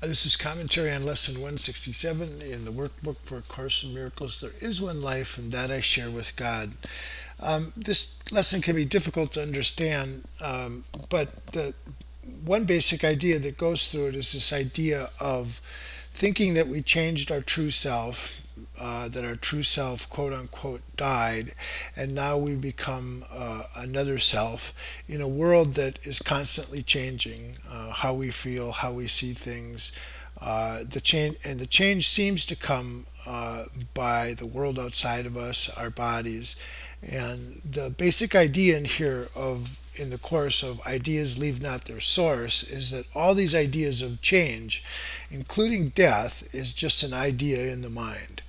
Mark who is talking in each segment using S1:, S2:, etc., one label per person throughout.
S1: This is commentary on lesson 167 in the workbook for A Course in Miracles. There is one life, and that I share with God. This lesson can be difficult to understand, but the one basic idea that goes through it is this idea of thinking that we changed our true self, that our true self, quote unquote, died, and now we become another self in a world that is constantly changing how we feel, how we see things. The change seems to come by the world outside of us, our bodies, and the basic idea in here of in the course of ideas leave not their source is that all these ideas of change, including death, is just an idea in the mind.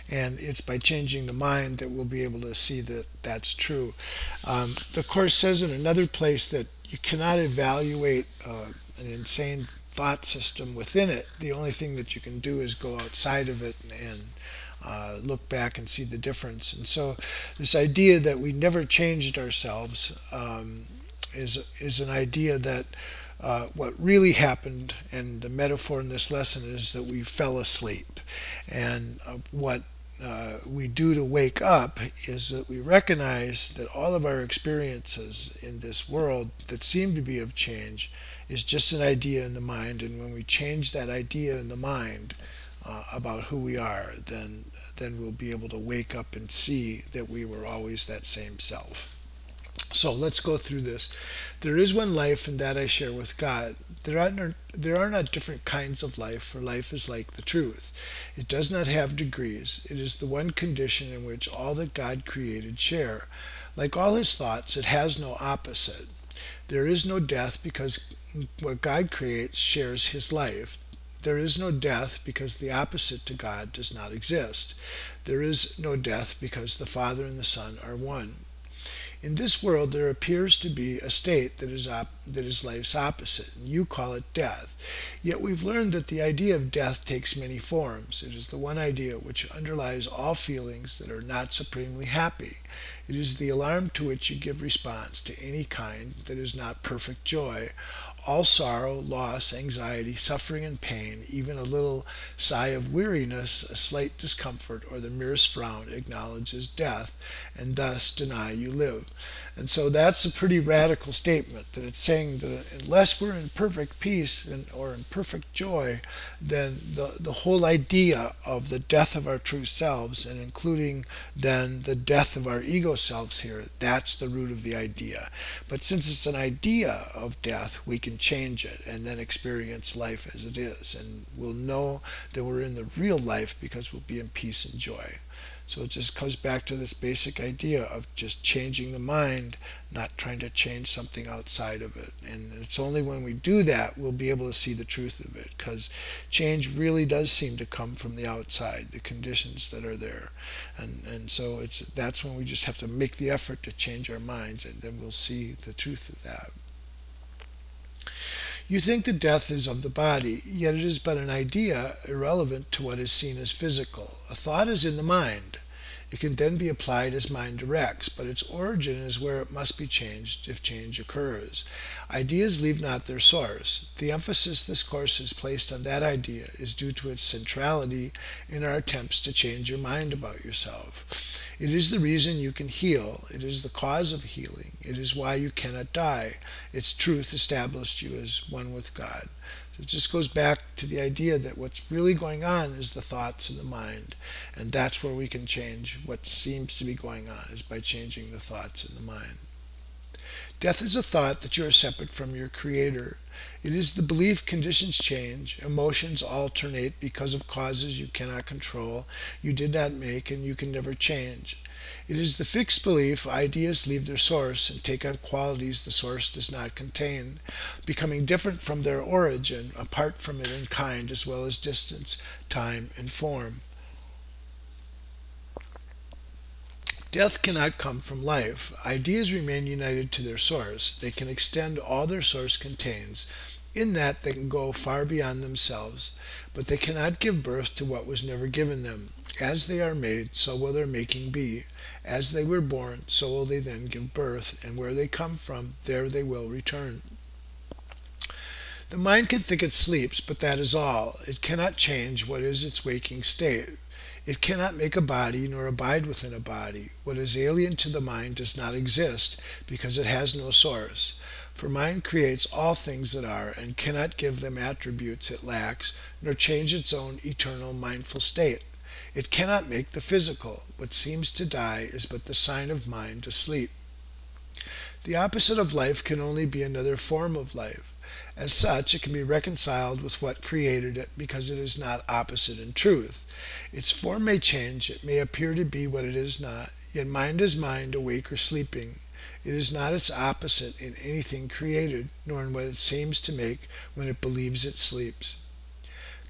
S1: And it's by changing the mind that we'll be able to see that that's true. The Course says in another place that you cannot evaluate an insane thought system within it. The only thing that you can do is go outside of it and look back and see the difference. And so this idea that we never changed ourselves is an idea that what really happened, and the metaphor in this lesson is that we fell asleep. And what we do to wake up is that we recognize that all of our experiences in this world that seem to be of change is just an idea in the mind. And when we change that idea in the mind about who we are, then we'll be able to wake up and see that we were always that same self. So let's go through this. There is one life, and that I share with God. There are not different kinds of life, for life is like the truth. It does not have degrees. It is the one condition in which all that God created share. Like all his thoughts, it has no opposite. There is no death because what God creates shares his life. There is no death because the opposite to God does not exist. There is no death because the Father and the Son are one. In this world there appears to be a state that is life's opposite, and you call it death. Yet we've learned that the idea of death takes many forms. It is the one idea which underlies all feelings that are not supremely happy. It is the alarm to which you give response to any kind that is not perfect joy. All sorrow, loss, anxiety, suffering, and pain, even a little sigh of weariness, a slight discomfort, or the merest frown acknowledges death, and thus deny you live. And so that's a pretty radical statement, that it's saying that unless we're in perfect peace or in perfect joy, then the whole idea of the death of our true selves, and including then the death of our ego selves here, that's the root of the idea. But since it's an idea of death, we can change it and then experience life as it is. And we'll know that we're in the real life because we'll be in peace and joy. So it just goes back to this basic idea of just changing the mind, not trying to change something outside of it. And it's only when we do that we'll be able to see the truth of it, because change really does seem to come from the outside, the conditions that are there. And so that's when we just have to make the effort to change our minds, and then we'll see the truth of that. You think that death is of the body, yet it is but an idea irrelevant to what is seen as physical. A thought is in the mind. It can then be applied as mind directs, but its origin is where it must be changed if change occurs. Ideas leave not their source. The emphasis this course has placed on that idea is due to its centrality in our attempts to change your mind about yourself. It is the reason you can heal. It is the cause of healing. It is why you cannot die. Its truth established you as one with God. So it just goes back to the idea that what's really going on is the thoughts in the mind. And that's where we can change what seems to be going on, is by changing the thoughts in the mind. Death is a thought that you are separate from your Creator. It is the belief conditions change, emotions alternate because of causes you cannot control, you did not make, and you can never change. It is the fixed belief ideas leave their source and take on qualities the source does not contain, becoming different from their origin, apart from it in kind as well as distance, time, and form. Death cannot come from life. Ideas remain united to their source. They can extend all their source contains. In that they can go far beyond themselves, but they cannot give birth to what was never given them. As they are made, so will their making be. As they were born, so will they then give birth, and where they come from, there they will return. The mind can think it sleeps, but that is all. It cannot change what is its waking state. It cannot make a body nor abide within a body. What is alien to the mind does not exist because it has no source. For mind creates all things that are and cannot give them attributes it lacks, nor change its own eternal mindful state. It cannot make the physical. What seems to die is but the sign of mind asleep. The opposite of life can only be another form of life. As such, it can be reconciled with what created it because it is not opposite in truth. Its form may change, it may appear to be what it is not, yet mind is mind, awake or sleeping. It is not its opposite in anything created, nor in what it seems to make when it believes it sleeps.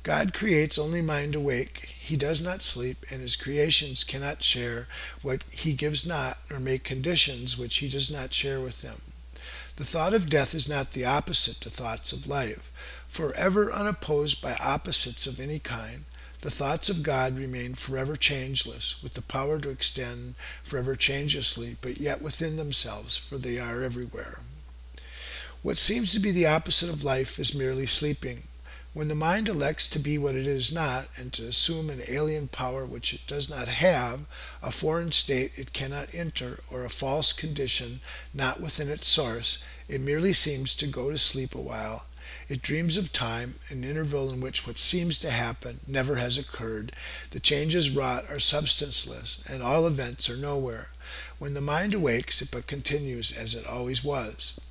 S1: God creates only mind awake. He does not sleep, and his creations cannot share what he gives not, nor make conditions which he does not share with them. The thought of death is not the opposite to thoughts of life. Forever unopposed by opposites of any kind, the thoughts of God remain forever changeless, with the power to extend forever changelessly, but yet within themselves, for they are everywhere. What seems to be the opposite of life is merely sleeping. When the mind elects to be what it is not, and to assume an alien power which it does not have, a foreign state it cannot enter, or a false condition not within its source, it merely seems to go to sleep a while. It dreams of time, an interval in which what seems to happen never has occurred. The changes wrought are substanceless, and all events are nowhere. When the mind awakes, it but continues as it always was.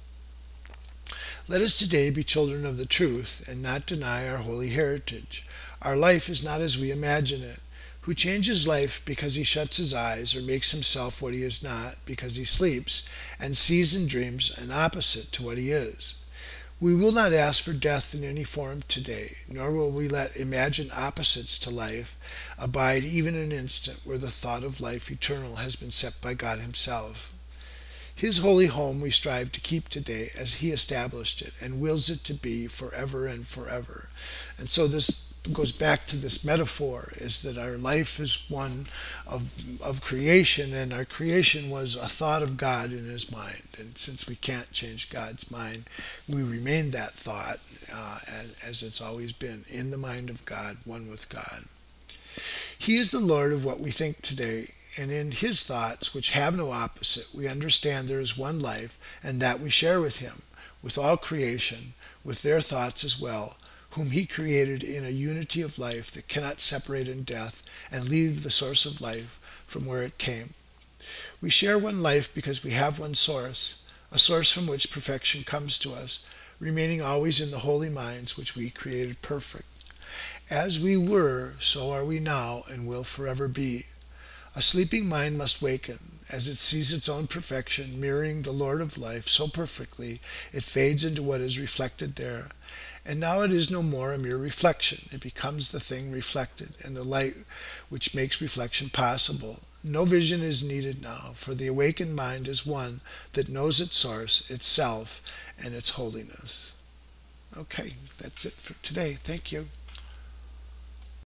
S1: Let us today be children of the truth, and not deny our holy heritage. Our life is not as we imagine it. Who changes life because he shuts his eyes, or makes himself what he is not because he sleeps, and sees and dreams an opposite to what he is. We will not ask for death in any form today, nor will we let imagined opposites to life abide even an instant where the thought of life eternal has been set by God himself. His holy home we strive to keep today as he established it and wills it to be forever and forever. And so this goes back to this metaphor, is that our life is one of creation, and our creation was a thought of God in his mind. And since we can't change God's mind, we remain that thought as it's always been, in the mind of God, one with God. He is the Lord of what we think today, and in his thoughts, which have no opposite, we understand there is one life, and that we share with him, with all creation, with their thoughts as well, whom he created in a unity of life that cannot separate in death and leave the source of life from where it came. We share one life because we have one source, a source from which perfection comes to us, remaining always in the holy minds which we created perfect. As we were, so are we now and will forever be. A sleeping mind must waken. As it sees its own perfection mirroring the Lord of life so perfectly, it fades into what is reflected there. And now it is no more a mere reflection. It becomes the thing reflected, and the light which makes reflection possible. No vision is needed now, for the awakened mind is one that knows its source, itself, and its holiness. Okay, that's it for today. Thank you.